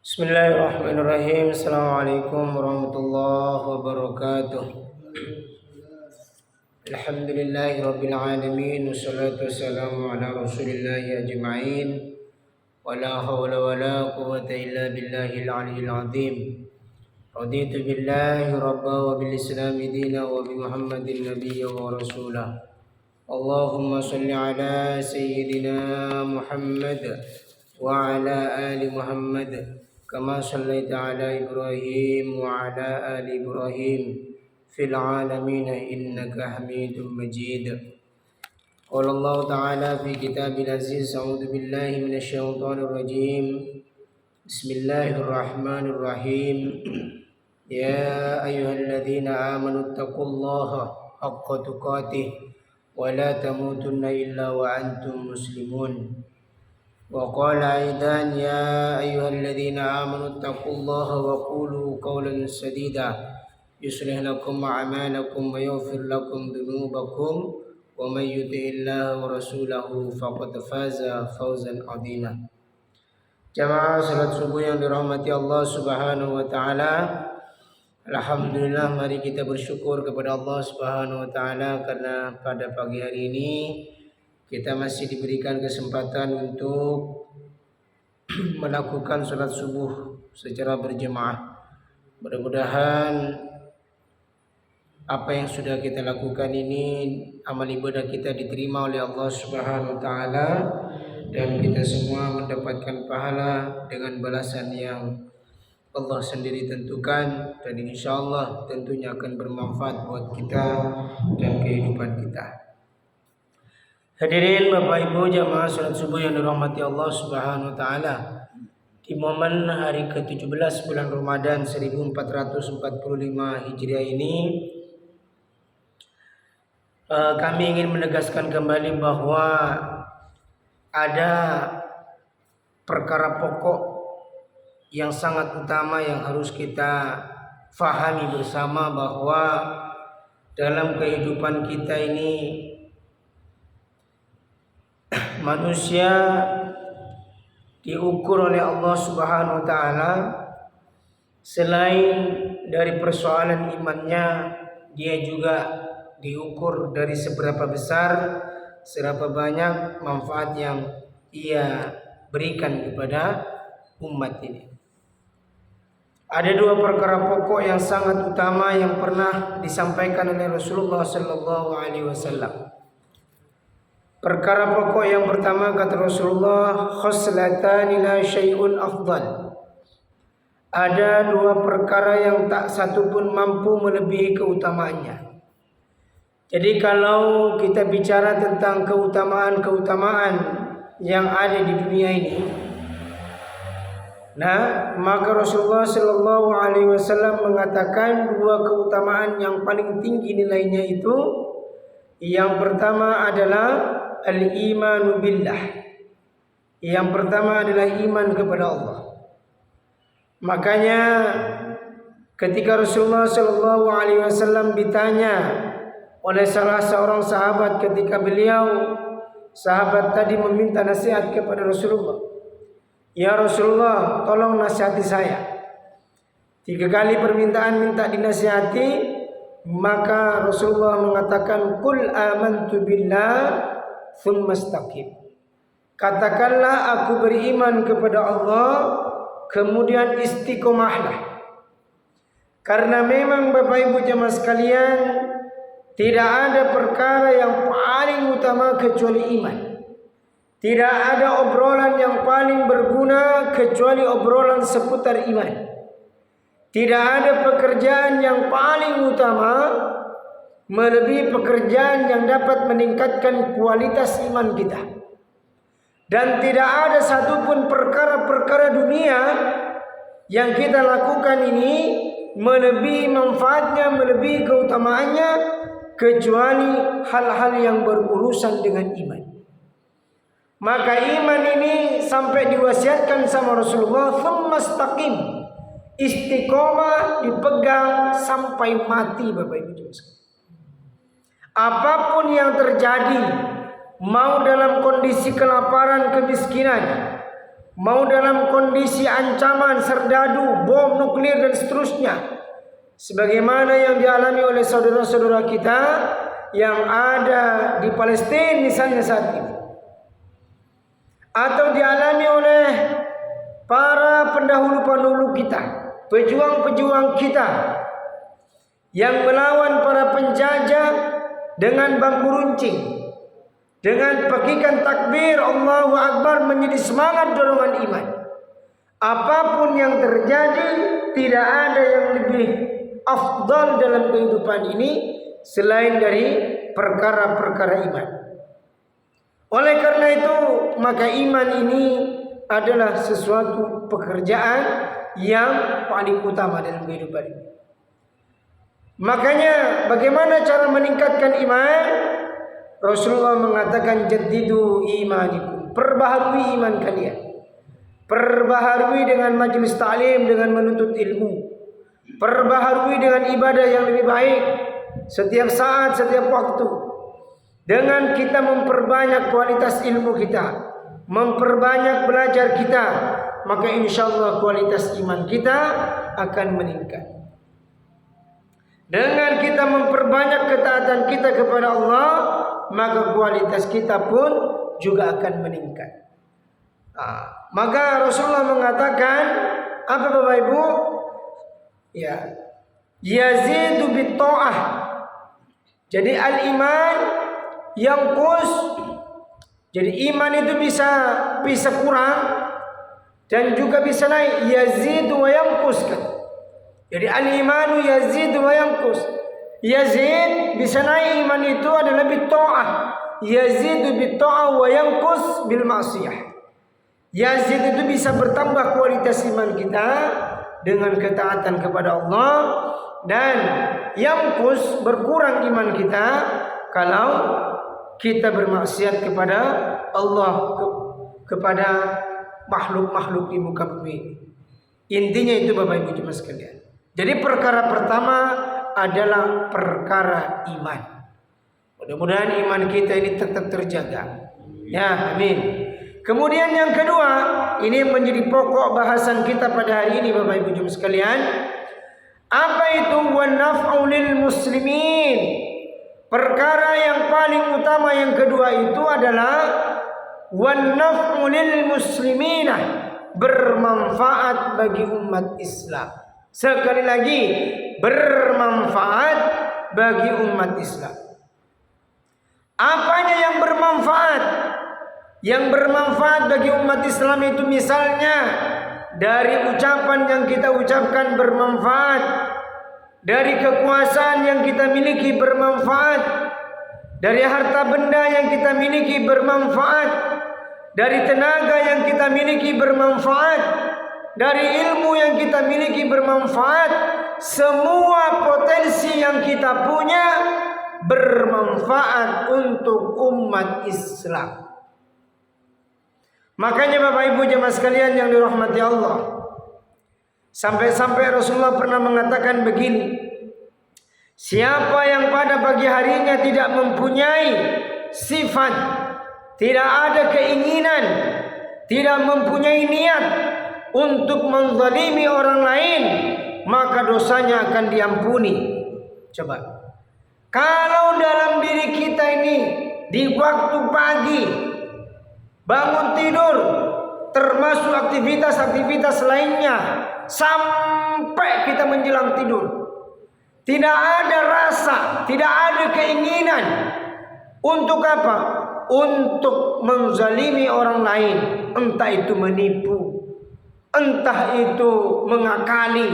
Bismillahirrahmanirrahim. Assalamualaikum warahmatullahi wabarakatuh. Alhamdulillahi rabbil alamin. Wassalatu wassalamu ala rasulillahi ajma'in. Wala hawla wala quwwata illa billahil aliyyil azim. Raditu billahi rabba wa bil islami dina wa bi muhammadin nabiyya wa rasulah. Allahumma salli ala sayyidina Muhammad wa ala ali Muhammad كما صليت على إبراهيم وعلى آل إبراهيم في العالمين إنك حميد مجيد. قال الله تعالى في كتاب العزيز: أعوذ بالله من الشيطان الرجيم. بسم الله الرحمن الرحيم. يا أيها الذين آمنوا اتقوا الله حق تقاته ولا تموتن إلا وأنتم مسلمون. وقال أيضا: يا أيها الذين آمنوا اتقوا الله وقولوا قولا سديدا يصلح لكم أعمالكم ويغفر لكم ذنوبكم ومن يطع الله ورسوله فقد فاز فوزا عظيما. Jamaah salat subuh yang dirahmati Allah Subhanahu wa taala. Alhamdulillah, mari kita bersyukur kepada Allah Subhanahu wa taala karena pada pagi hari ini kita masih diberikan kesempatan untuk melakukan sholat subuh secara berjemaah. Mudah-mudahan apa yang sudah kita lakukan ini, amal ibadah kita diterima oleh Allah Subhanahu wa taala dan kita semua mendapatkan pahala dengan balasan yang Allah sendiri tentukan, dan insyaallah tentunya akan bermanfaat buat kita dan kehidupan kita. Hadirin Bapak Ibu jamaah salat subuh yang dirahmati Allah Subhanahu wa taala. Di momen hari ke-17 bulan Ramadan 1445 Hijriah ini, kami ingin menegaskan kembali bahwa ada perkara pokok yang sangat utama yang harus kita fahami bersama, bahwa dalam kehidupan kita ini manusia diukur oleh Allah Subhanahu wa taala. Selain dari persoalan imannya, dia juga diukur dari seberapa besar, seberapa banyak manfaat yang ia berikan kepada umat ini. Ada dua perkara pokok yang sangat utama yang pernah disampaikan oleh Rasulullah sallallahu alaihi wasallam. Perkara pokok yang pertama, kata Rasulullah, khoslatani la syai'un afdal. Ada dua perkara yang tak satu pun mampu melebihi keutamaannya. Jadi kalau kita bicara tentang keutamaan-keutamaan yang ada di dunia ini, maka Rasulullah sallallahu alaihi wasallam mengatakan dua keutamaan yang paling tinggi nilainya itu, yang pertama adalah al-imanu billah. Yang pertama adalah iman kepada Allah. Makanya ketika Rasulullah sallallahu alaihi wasallam ditanya oleh salah seorang sahabat, ketika sahabat tadi meminta nasihat kepada Rasulullah, "Ya Rasulullah, tolong nasihati saya." 3 kali permintaan minta dinasihati, maka Rasulullah mengatakan, "Qul amantu billah tsumma istaqim." Katakanlah, aku beriman kepada Allah, kemudian istiqomahlah. Karena memang Bapak Ibu jemaah sekalian, tidak ada perkara yang paling utama kecuali iman. Tidak ada obrolan yang paling berguna kecuali obrolan seputar iman. Tidak ada pekerjaan yang paling utama melebihi pekerjaan yang dapat meningkatkan kualitas iman kita. Dan tidak ada satupun perkara-perkara dunia yang kita lakukan ini melebihi manfaatnya, melebihi keutamaannya, kecuali hal-hal yang berurusan dengan iman. Maka iman ini sampai diwasiatkan sama Rasulullah, "Tsumma istaqim." Istiqomah dipegang sampai mati, Bapak Ibu. Apapun yang terjadi, mau dalam kondisi kelaparan, kemiskinan, mau dalam kondisi ancaman serdadu, bom nuklir dan seterusnya, sebagaimana yang dialami oleh saudara-saudara kita yang ada di Palestina misalnya saat ini, atau dialami oleh para pendahulu-pendahulu kita, pejuang-pejuang kita yang melawan para penjajah dengan bambu runcing, dengan pekikan takbir Allahu Akbar menjadi semangat dorongan iman. Apapun yang terjadi, tidak ada yang lebih afdal dalam kehidupan ini selain dari perkara-perkara iman. Oleh karena itu, maka iman ini adalah sesuatu pekerjaan yang paling utama dalam kehidupan ini. Makanya bagaimana cara meningkatkan iman? Rasulullah mengatakan jaddidu imanikum, perbaharui iman kalian. Perbaharui dengan majelis ta'lim, dengan menuntut ilmu. Perbaharui dengan ibadah yang lebih baik setiap saat, setiap waktu. Dengan kita memperbanyak kualitas ilmu kita, memperbanyak belajar kita, maka insyaallah kualitas iman kita akan meningkat. Dengan kita memperbanyak ketaatan kita kepada Allah, maka kualitas kita pun juga akan meningkat. Maka Rasulullah mengatakan, apa Bapak Ibu? Ya, yazidu bitta'ah. Jadi al-iman yanqus. Jadi iman itu bisa kurang dan juga bisa naik. Yazidu wa yanqus kan. Jadi al-imanu yazid wa yanqus. Yazid bisa naik, iman itu adalah bitta'ah. Yazid bitta'ah wa yanqus bil ma'siyah. Yazid itu bisa bertambah kualitas iman kita dengan ketaatan kepada Allah, dan yanqus berkurang iman kita kalau kita bermaksiat kepada Allah, kepada makhluk-makhluk di muka bumi. Intinya itu Bapak Ibu Jemaah sekalian. Jadi perkara pertama adalah perkara iman. Mudah-mudahan iman kita ini tetap terjaga. Ya, amin. Kemudian yang kedua, ini menjadi pokok bahasan kita pada hari ini Bapak Ibu Jemaah sekalian. Apa itu wan naf'u lil muslimin? Perkara yang paling utama yang kedua itu adalah wan naf'u lil muslimina, bermanfaat bagi umat Islam. Sekali lagi, bermanfaat bagi umat Islam. Apanya yang bermanfaat? Yang bermanfaat bagi umat Islam itu misalnya dari ucapan yang kita ucapkan bermanfaat, dari kekuasaan yang kita miliki bermanfaat, dari harta benda yang kita miliki bermanfaat, dari tenaga yang kita miliki bermanfaat, dari ilmu yang kita miliki bermanfaat. Semua potensi yang kita punya bermanfaat untuk umat Islam. Makanya Bapak Ibu jemaah sekalian yang dirahmati Allah, sampai-sampai Rasulullah pernah mengatakan begini, siapa yang pada pagi harinya tidak mempunyai sifat, tidak ada keinginan, tidak mempunyai niat untuk menzalimi orang lain, maka dosanya akan diampuni. Coba, kalau dalam diri kita ini di waktu pagi bangun tidur, termasuk aktivitas-aktivitas lainnya, sampai kita menjelang tidur, tidak ada rasa, tidak ada keinginan untuk apa? Untuk menzalimi orang lain, entah itu menipu, entah itu mengakali,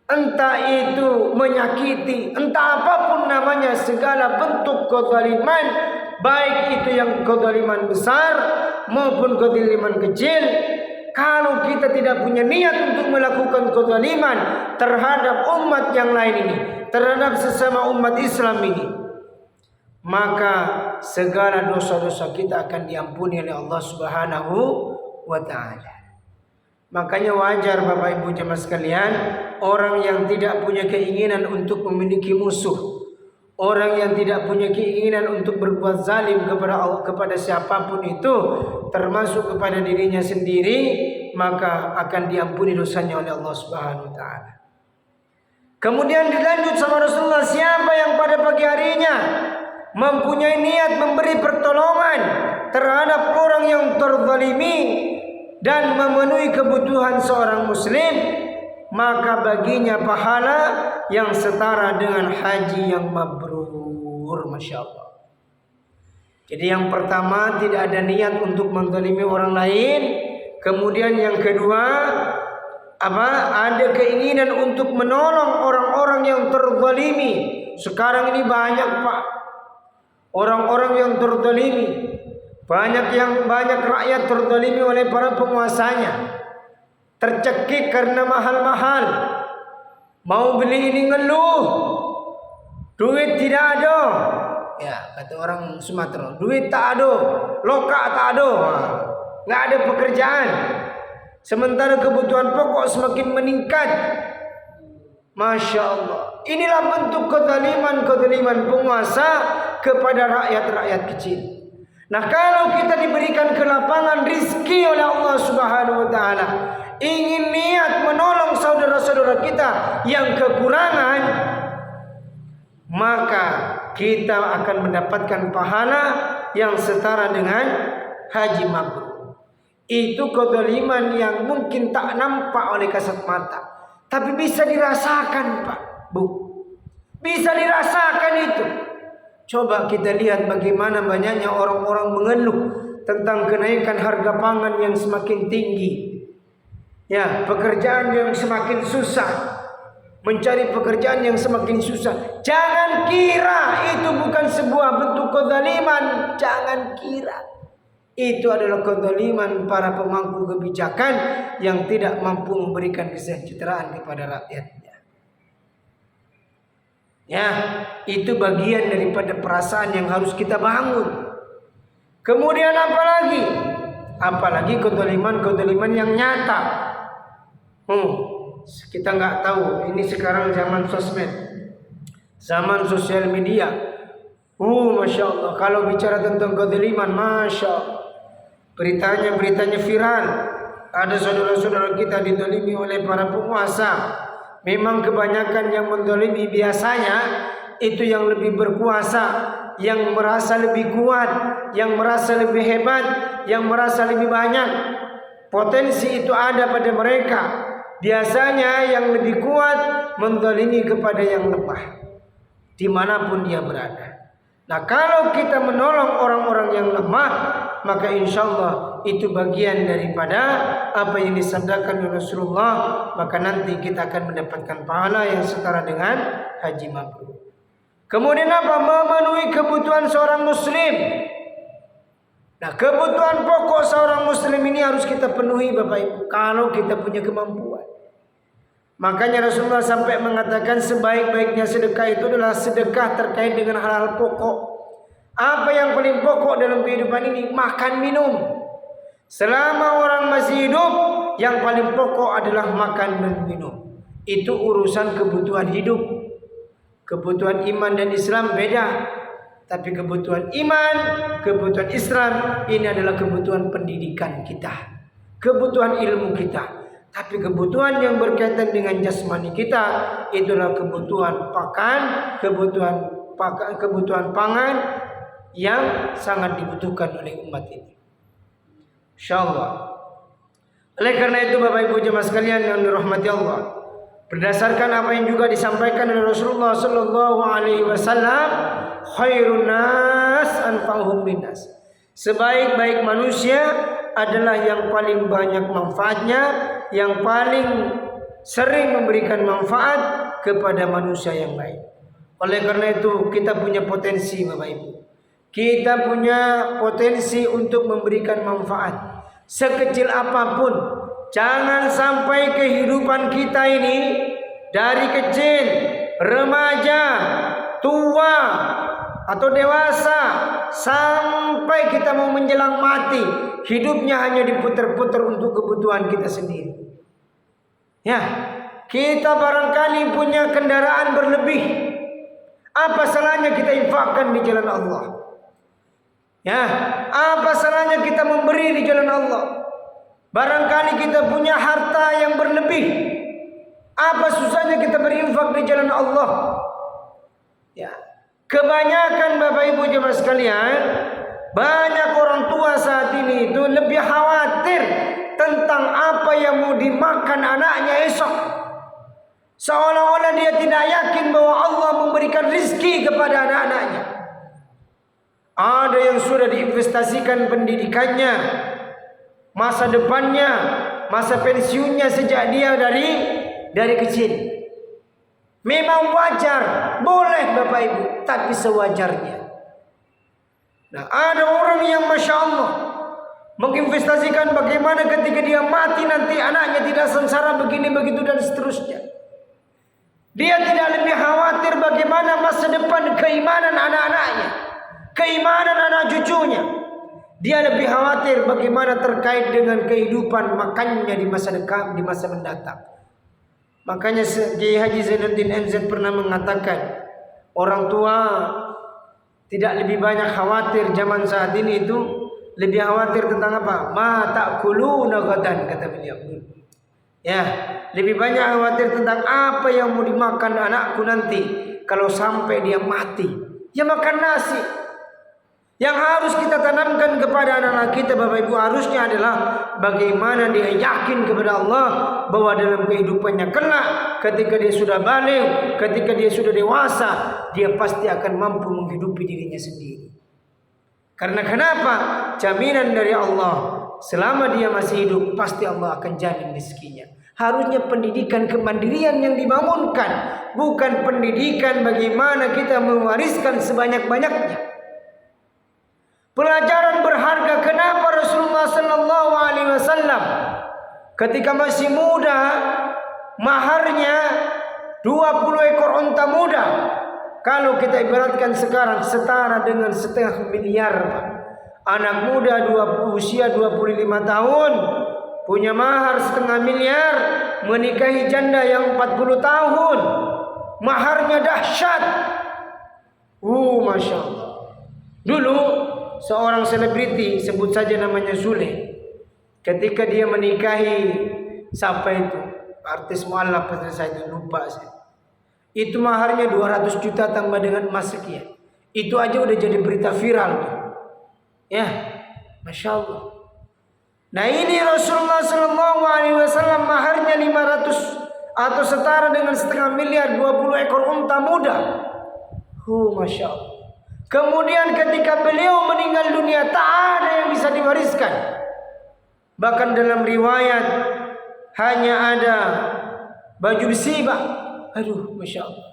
entah itu menyakiti, entah apapun namanya, segala bentuk kezaliman, baik itu yang kezaliman besar maupun kezaliman kecil. Kalau kita tidak punya niat untuk melakukan kezaliman terhadap umat yang lain ini, terhadap sesama umat Islam ini, maka segala dosa-dosa kita akan diampuni oleh Allah Subhanahu wa ta'ala. Makanya wajar Bapak Ibu jemaah sekalian, orang yang tidak punya keinginan untuk memiliki musuh, orang yang tidak punya keinginan untuk berbuat zalim kepada siapapun itu, termasuk kepada dirinya sendiri, maka akan diampuni dosanya oleh Allah Subhanahu wa taala. Kemudian dilanjut sama Rasulullah, siapa yang pada pagi harinya mempunyai niat memberi pertolongan terhadap orang yang terzalimi dan memenuhi kebutuhan seorang muslim, maka baginya pahala yang setara dengan haji yang mabrur. Masya Allah. Jadi yang pertama, tidak ada niat untuk menzalimi orang lain. Kemudian yang kedua, ada keinginan untuk menolong orang-orang yang terzalimi. Sekarang ini banyak Pak, orang-orang yang terzalimi. Banyak rakyat terzalimi oleh para penguasanya. Tercekik karena mahal-mahal. Mau beli ini ngeluh, duit tidak ada. Ya, kata orang Sumatera, duit tak ada, lokak tak ada, nggak ada pekerjaan. Sementara kebutuhan pokok semakin meningkat. Masya Allah. Inilah bentuk kezaliman penguasa kepada rakyat-rakyat kecil. Nah, kalau kita diberikan kelapangan rizki oleh Allah Subhanahu wa taala, ingin niat menolong saudara-saudara kita yang kekurangan, maka kita akan mendapatkan pahala yang setara dengan haji mabrur. Itu kezaliman yang mungkin tak nampak oleh kasat mata, tapi bisa dirasakan Pak, Bu. Bisa dirasakan itu. Coba kita lihat bagaimana banyaknya orang-orang mengeluh tentang kenaikan harga pangan yang semakin tinggi. Ya, pekerjaan yang semakin susah. Mencari pekerjaan yang semakin susah. Jangan kira itu bukan sebuah bentuk kezaliman. Jangan kira. Itu adalah kezaliman para pemangku kebijakan yang tidak mampu memberikan kesejahteraan kepada rakyatnya. Ya, itu bagian daripada perasaan yang harus kita bangun. Kemudian apalagi? Apalagi kezaliman yang nyata. Kita nggak tahu, ini sekarang zaman sosmed, zaman sosial media. Masya Allah, kalau bicara tentang kezaliman, Masya Allah, beritanya viral. Ada saudara-saudara kita dizalimi oleh para penguasa. Memang kebanyakan yang menzalimi biasanya itu yang lebih berkuasa, yang merasa lebih kuat, yang merasa lebih hebat, yang merasa lebih banyak. Potensi itu ada pada mereka. Biasanya yang lebih kuat menzalimi kepada yang lemah, dimanapun dia berada. Nah, kalau kita menolong orang-orang yang lemah, maka insya Allah itu bagian daripada apa yang disabdakan oleh Rasulullah. Maka nanti kita akan mendapatkan pahala yang setara dengan haji mabrur. Kemudian apa? Memenuhi kebutuhan seorang muslim. Nah, kebutuhan pokok seorang muslim ini harus kita penuhi Bapak Ibu, kalau kita punya kemampuan. Makanya Rasulullah sampai mengatakan sebaik-baiknya sedekah itu adalah sedekah terkait dengan hal-hal pokok. Apa yang paling pokok dalam kehidupan ini? Makan, minum. Selama orang masih hidup, yang paling pokok adalah makan dan minum. Itu urusan kebutuhan hidup. Kebutuhan iman dan Islam beda. Tapi kebutuhan iman, kebutuhan Islam, ini adalah kebutuhan pendidikan kita, kebutuhan ilmu kita. Tapi kebutuhan yang berkaitan dengan jasmani kita, itulah kebutuhan pakan, kebutuhan pangan yang sangat dibutuhkan oleh umat ini. InsyaAllah. Oleh karena itu Bapak Ibu jemaah sekalian yang dirahmati Allah, berdasarkan apa yang juga disampaikan oleh Rasulullah Sallallahu Alaihi Wasallam, khairun nas anfa'uhum linnas. Sebaik-baik manusia adalah yang paling banyak manfaatnya, yang paling sering memberikan manfaat kepada manusia yang lain. Oleh karena itu kita punya potensi Bapak Ibu. Kita punya potensi untuk memberikan manfaat sekecil apapun. Jangan sampai kehidupan kita ini dari kecil, remaja, tua atau dewasa sampai kita mau menjelang mati, hidupnya hanya diputar-putar untuk kebutuhan kita sendiri. Ya, kita barangkali punya kendaraan berlebih. Apa salahnya kita infakkan di jalan Allah? Ya, apa salahnya kita memberi di jalan Allah? Barangkali kita punya harta yang berlebih. Apa susahnya kita berinfak di jalan Allah? Ya, kebanyakan Bapak Ibu jemaah sekalian, banyak orang tua saat ini itu lebih khawatir tentang apa yang mau dimakan anaknya esok. Seolah-olah dia tidak yakin bahwa Allah memberikan rizki kepada anak-anaknya. Ada yang sudah diinvestasikan pendidikannya, masa depannya, masa pensiunnya sejak dia dari kecil. Memang wajar, boleh Bapak Ibu, tapi sewajarnya. Nah, ada orang yang Masya Allah menginvestasikan bagaimana ketika dia mati nanti anaknya tidak sengsara begini begitu dan seterusnya. Dia tidak lebih khawatir bagaimana masa depan keimanan anak-anaknya, keimanan anak cucunya. Dia lebih khawatir bagaimana terkait dengan kehidupan makannya di masa dekat, di masa mendatang. Makanya Kiai Haji Zainuddin MZ pernah mengatakan, orang tua tidak lebih banyak khawatir zaman saat ini itu, lebih khawatir tentang apa? Ma ta'kuluna ghadan, kata beliau. Ya, lebih banyak khawatir tentang apa yang mau dimakan anakku nanti kalau sampai dia mati. Ya makan nasi. Yang harus kita tanamkan kepada anak-anak kita Bapak Ibu harusnya adalah bagaimana dia yakin kepada Allah bahwa dalam kehidupannya kelak ketika dia sudah balik, ketika dia sudah dewasa, dia pasti akan mampu menghidupi dirinya sendiri. Karena kenapa? Jaminan dari Allah, selama dia masih hidup pasti Allah akan jamin rezekinya. Harusnya pendidikan kemandirian yang dibangunkan, bukan pendidikan bagaimana kita mewariskan sebanyak-banyaknya. Pelajaran berharga kenapa Rasulullah sallallahu alaihi wasallam ketika masih muda maharnya 20 ekor unta muda. Kalau kita ibaratkan sekarang setara dengan 1,5 miliar. Anak muda usia 25 tahun punya mahar 1,5 miliar, menikahi janda yang 40 tahun. Maharnya dahsyat. Masya Allah. Dulu seorang selebriti, sebut saja namanya Sule, ketika dia menikahi siapa itu, artis mualaf saya lupa saya. Itu maharnya 200 juta tambah dengan emas sekian. Itu aja udah jadi berita viral. Ya, Masya Allah. Nah ini Rasulullah sallallahu alaihi wasallam maharnya 500 atau setara dengan 1,5 miliar, 20 ekor unta muda. Masya Allah. Kemudian ketika beliau meninggal dunia tak ada yang bisa diwariskan. Bahkan dalam riwayat hanya ada baju besi, Pak. Aduh, Masya Allah.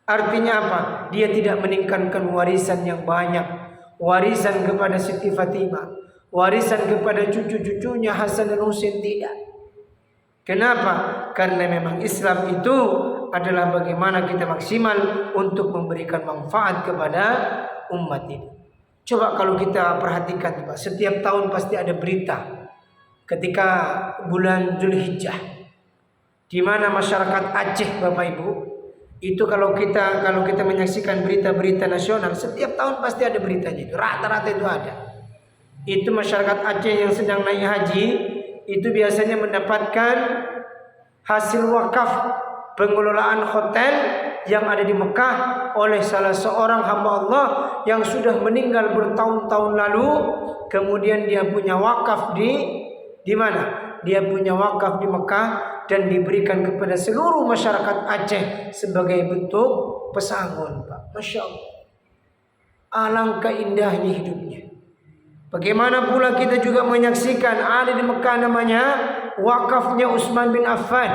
Artinya apa? Dia tidak meninggalkan warisan yang banyak. Warisan kepada Siti Fatimah, warisan kepada cucu-cucunya Hasan dan Husain tidak. Kenapa? Karena memang Islam itu adalah bagaimana kita maksimal untuk memberikan manfaat kepada umat ini. Coba kalau kita perhatikan, Pak, setiap tahun pasti ada berita ketika bulan Zulhijjah, di mana masyarakat Aceh, Bapak Ibu, itu kalau kita menyaksikan berita-berita nasional, setiap tahun pasti ada beritanya itu, rata-rata itu ada. Itu masyarakat Aceh yang sedang naik haji itu biasanya mendapatkan hasil wakaf pengelolaan hotel yang ada di Mekah oleh salah seorang hamba Allah yang sudah meninggal bertahun-tahun lalu. Kemudian dia punya wakaf di mana? Dia punya wakaf di Mekah dan diberikan kepada seluruh masyarakat Aceh sebagai bentuk pesangon, Pak. Masya Allah. Alangkah indahnya hidupnya. Bagaimana pula kita juga menyaksikan ada di Mekah namanya wakafnya Utsman bin Affan.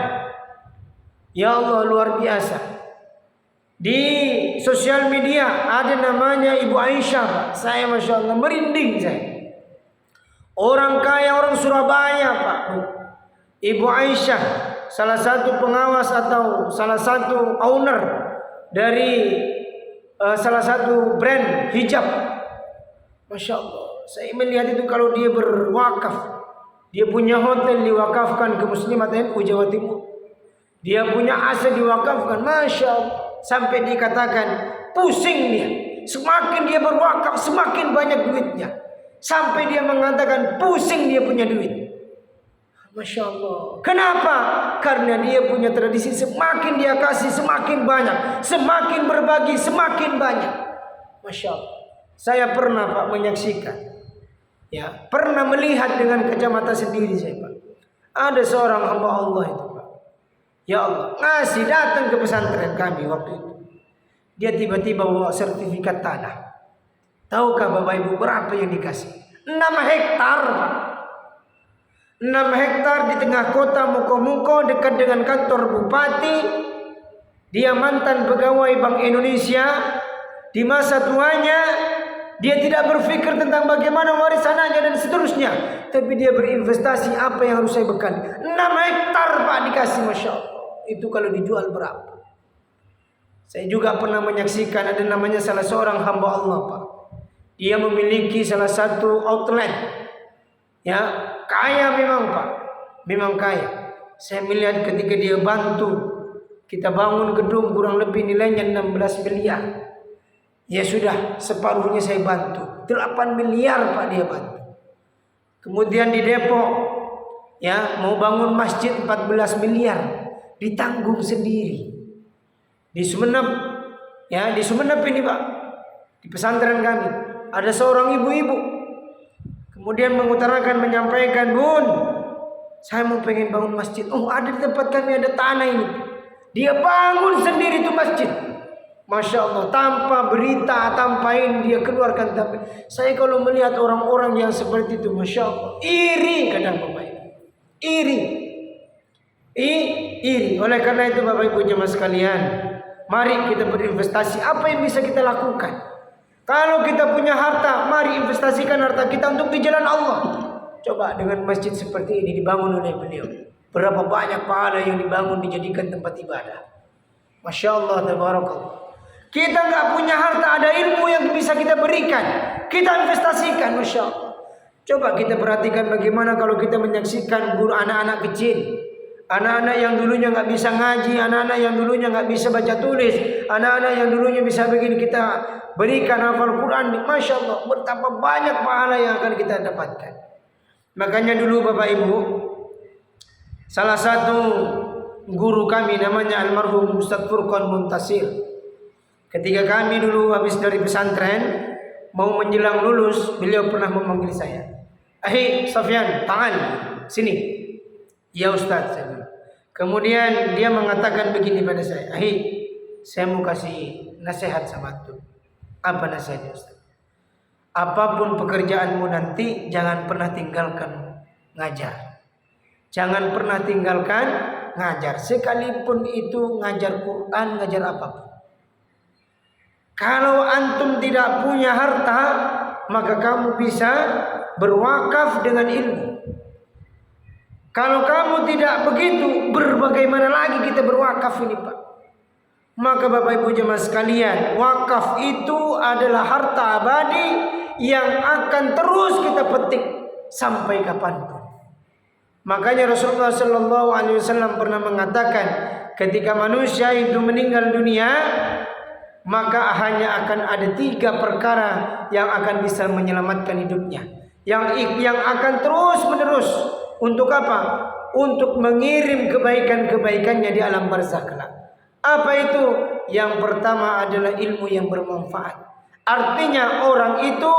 Ya Allah, luar biasa. Di sosial media ada namanya Ibu Aisyah, Pak. Saya Masya Allah merinding saya. Orang kaya, orang Surabaya, Pak. Ibu Aisyah, salah satu pengawas atau salah satu owner dari salah satu brand hijab. Masya Allah. Saya melihat itu kalau dia berwakaf, dia punya hotel diwakafkan ke Muslimat NU Jawa Timur, dia punya aset diwakafkan, Masya Allah, sampai dikatakan pusing dia semakin dia berwakaf, semakin banyak duitnya. Sampai dia mengatakan pusing dia punya duit. Masya Allah. Kenapa? Karena dia punya tradisi, semakin dia kasih semakin banyak, semakin berbagi semakin banyak. Masya Allah. Saya pernah Pak menyaksikan, ya, pernah melihat dengan kacamata sendiri saya Pak. Ada seorang hamba Allah itu Pak, ya Allah, ngasih datang ke pesantren kami waktu itu. Dia tiba-tiba bawa sertifikat tanah. Tahukah Bapak Ibu berapa yang dikasih? 6 hektar Pak. 6 hektar di tengah kota Muko-Muko, dekat dengan kantor bupati. Dia mantan pegawai Bank Indonesia. Di masa tuanya dia tidak berpikir tentang bagaimana warisannya dan seterusnya, tapi dia berinvestasi apa yang harus saya bekal. 6 hektar Pak dikasih, Masya Allah. Itu kalau dijual berapa? Saya juga pernah menyaksikan ada namanya salah seorang hamba Allah Pak. Dia memiliki salah satu outlet, ya, kaya memang Pak, memang kaya. Saya melihat ketika dia bantu kita bangun gedung kurang lebih nilainya 16 miliar. Ya sudah, separuhnya saya bantu. 8 miliar Pak dia bantu. Kemudian di Depok, ya, mau bangun masjid 14 miliar, ditanggung sendiri. Di Sumeneb, ya, di Sumeneb ini Pak, di pesantren kami ada seorang ibu-ibu, kemudian mengutarakan, menyampaikan, Bun, saya mau pengen bangun masjid. Oh, ada di tempat kami ada tanah ini. Dia bangun sendiri tuh masjid. Masya Allah, tanpa berita, tanpa ini dia keluarkan. Tapi saya kalau melihat orang-orang yang seperti itu, Masya Allah, iri kadang Bapak Ibu. Iri. Oleh karena itu Bapak Ibu jemaah sekalian, mari kita berinvestasi. Apa yang bisa kita lakukan? Kalau kita punya harta, mari investasikan harta kita untuk di jalan Allah. Coba dengan masjid seperti ini dibangun oleh beliau, berapa banyak pahala yang dibangun dijadikan tempat ibadah. Masya Allah, tabarakallah. Kita nggak punya harta, ada ilmu yang bisa kita berikan, kita investasikan. Masya Allah. Coba kita perhatikan bagaimana kalau kita menyaksikan guru anak-anak kecil, anak-anak yang dulunya nggak bisa ngaji, anak-anak yang dulunya nggak bisa baca tulis, anak-anak yang dulunya bisa begini, kita berikan hafal Quran. Masya Allah, betapa banyak pahala yang akan kita dapatkan. Makanya dulu Bapak Ibu, salah satu guru kami namanya almarhum Ustaz Furqan Muntasir. Ketika kami dulu habis dari pesantren, mau menjelang lulus, beliau pernah memanggil saya. Sofyan, tangan, sini. Ya Ustaz, saya bilang. Kemudian dia mengatakan begini pada saya. Saya mau kasih nasihat sama antum. Apa nasihatnya Ustaz? Apapun pekerjaanmu nanti, jangan pernah tinggalkan ngajar. Jangan pernah tinggalkan ngajar. Sekalipun itu ngajar Quran, ngajar apapun. Kalau antum tidak punya harta, maka kamu bisa berwakaf dengan ilmu. Kalau kamu tidak begitu, bagaimana lagi kita berwakaf ini Pak? Maka Bapak Ibu jemaah sekalian, wakaf itu adalah harta abadi yang akan terus kita petik sampai kapanpun. Makanya Rasulullah SAW pernah mengatakan, ketika manusia itu meninggal dunia, maka hanya akan ada 3 perkara yang akan bisa menyelamatkan hidupnya, yang akan terus menerus. Untuk apa? Untuk mengirim kebaikan-kebaikannya di alam barzakh kelak. Apa itu? Yang pertama adalah ilmu yang bermanfaat. Artinya orang itu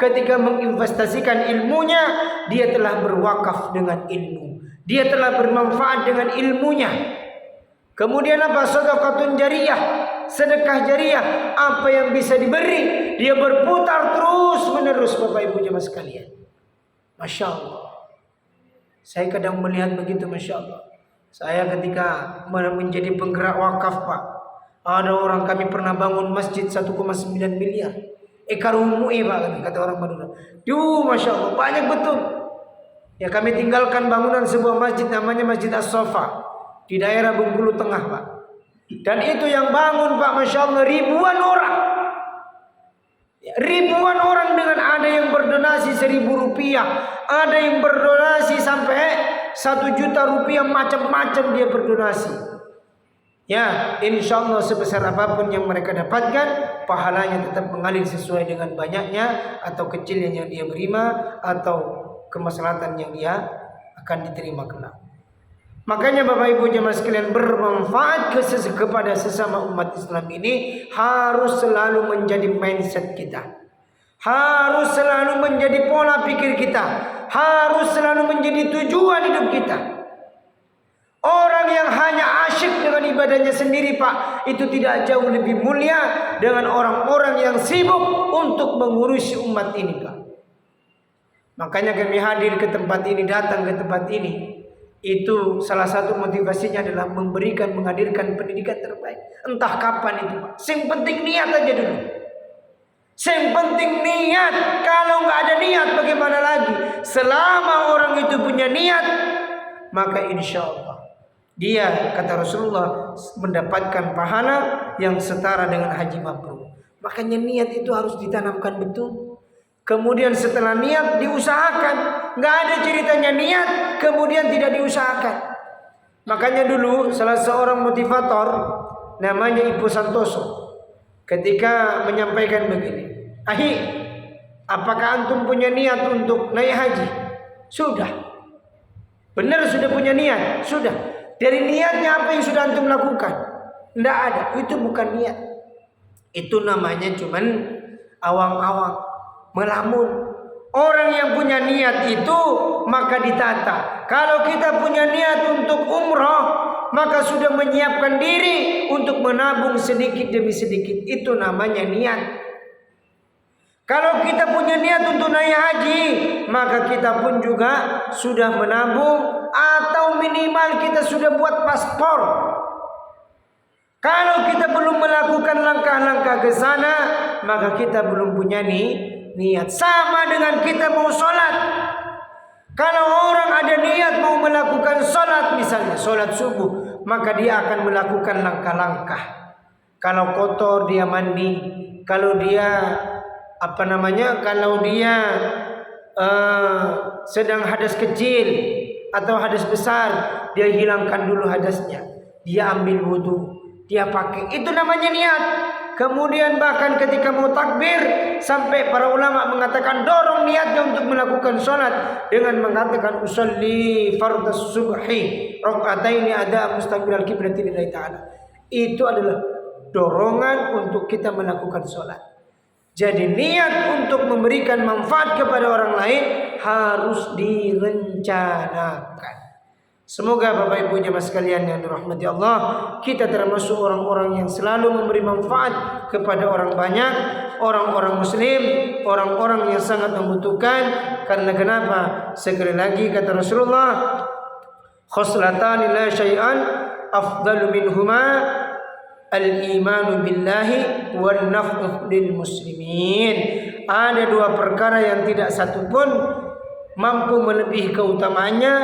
ketika menginvestasikan ilmunya, dia telah berwakaf dengan ilmu. Dia telah bermanfaat dengan ilmunya. Kemudian apa? Sedekahun jariyah, sedekah jariyah. Apa yang bisa diberi, dia berputar terus menerus Bapak Ibu jemaah sekalian. Masya Allah. Saya kadang melihat begitu, Masya Allah. Saya ketika menjadi penggerak wakaf Pak, ada orang kami pernah bangun masjid 1,9 miliar. Ekarumui Pak, kata orang Madura. Masya Allah, banyak betul. Ya, kami tinggalkan bangunan sebuah masjid namanya Masjid As-Sofa di daerah Bengkulu Tengah Pak. Dan itu yang bangun Pak, Masya Allah, ribuan orang. Ribuan orang, dengan ada yang berdonasi 1.000 rupiah, ada yang berdonasi sampai 1 juta rupiah, macam-macam dia berdonasi. Ya, insya Allah sebesar apapun yang mereka dapatkan, pahalanya tetap mengalir sesuai dengan banyaknya atau kecilnya yang dia terima atau kemaslahatan yang dia akan diterima kelak. Makanya Bapak Ibu jemaah sekalian, bermanfaat kepada sesama umat Islam ini harus selalu menjadi mindset kita. Harus selalu menjadi pola pikir kita. Harus selalu menjadi tujuan hidup kita. Orang yang hanya asyik dengan ibadahnya sendiri, Pak, itu tidak jauh lebih mulia dengan orang-orang yang sibuk untuk mengurusi umat ini, Pak. Makanya kami hadir ke tempat ini, datang ke tempat ini. Itu salah satu motivasinya adalah menghadirkan pendidikan terbaik. Entah kapan itu, Pak. Yang penting niat aja dulu. Yang penting niat. Kalau nggak ada niat bagaimana lagi? Selama orang itu punya niat, maka insya Allah dia, kata Rasulullah, mendapatkan pahala yang setara dengan haji mabrur. Makanya niat itu harus ditanamkan betul. Kemudian setelah niat diusahakan. Nggak ada ceritanya niat kemudian tidak diusahakan. Makanya dulu salah seorang motivator namanya Ibu Santoso ketika menyampaikan begini, "Ahi, apakah antum punya niat untuk naik haji?" Sudah. Benar sudah punya niat? Sudah. Dari niatnya apa yang sudah antum lakukan? Tidak ada. Itu bukan niat. Itu namanya cuman awang-awang, melamun. Orang yang punya niat itu maka ditata. Kalau kita punya niat untuk umroh, maka sudah menyiapkan diri untuk menabung sedikit demi sedikit. Itu namanya niat. Kalau kita punya niat untuk naik haji, maka kita pun juga sudah menabung atau minimal kita sudah buat paspor. Kalau kita belum melakukan langkah-langkah ke sana, maka kita belum punya niat. Sama dengan kita mau sholat. Kalau orang ada niat mau melakukan sholat, misalnya sholat subuh, maka dia akan melakukan langkah-langkah. Kalau kotor dia mandi, kalau dia kalau dia sedang hadas kecil atau hadas besar, dia hilangkan dulu hadasnya, dia ambil wudu, dia pakai, itu namanya niat. Kemudian bahkan ketika mau takbir, sampai para ulama mengatakan dorong niatnya untuk melakukan sholat dengan mengatakan usolli fardhas subhi raka'ataini ada mustaqbilal qiblati lillahi ta'ala. Itu adalah dorongan untuk kita melakukan sholat. Jadi niat untuk memberikan manfaat kepada orang lain harus direncanakan. Semoga Bapak Ibu jemaah sekalian yang dirahmati Allah, kita termasuk orang-orang yang selalu memberi manfaat kepada orang banyak, orang-orang muslim, orang-orang yang sangat membutuhkan. Karena kenapa? Sekali lagi kata Rasulullah, khoslatani la syai'an afdalu minhuma al-imanu billahi wan naf'u lil muslimin. Ada dua perkara yang tidak satu pun mampu melebihi keutamaannya,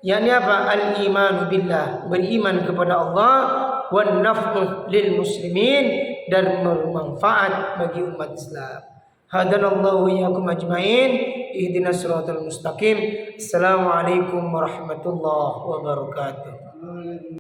yakni apa? Al-imanu billah, beriman kepada Allah, wan naf'u lil muslimin, dan bermanfaat bagi umat Islam. Hadanallahu iyyakum ajmain, ihdinas siratal mustaqim. Assalamualaikum warahmatullahi wabarakatuh.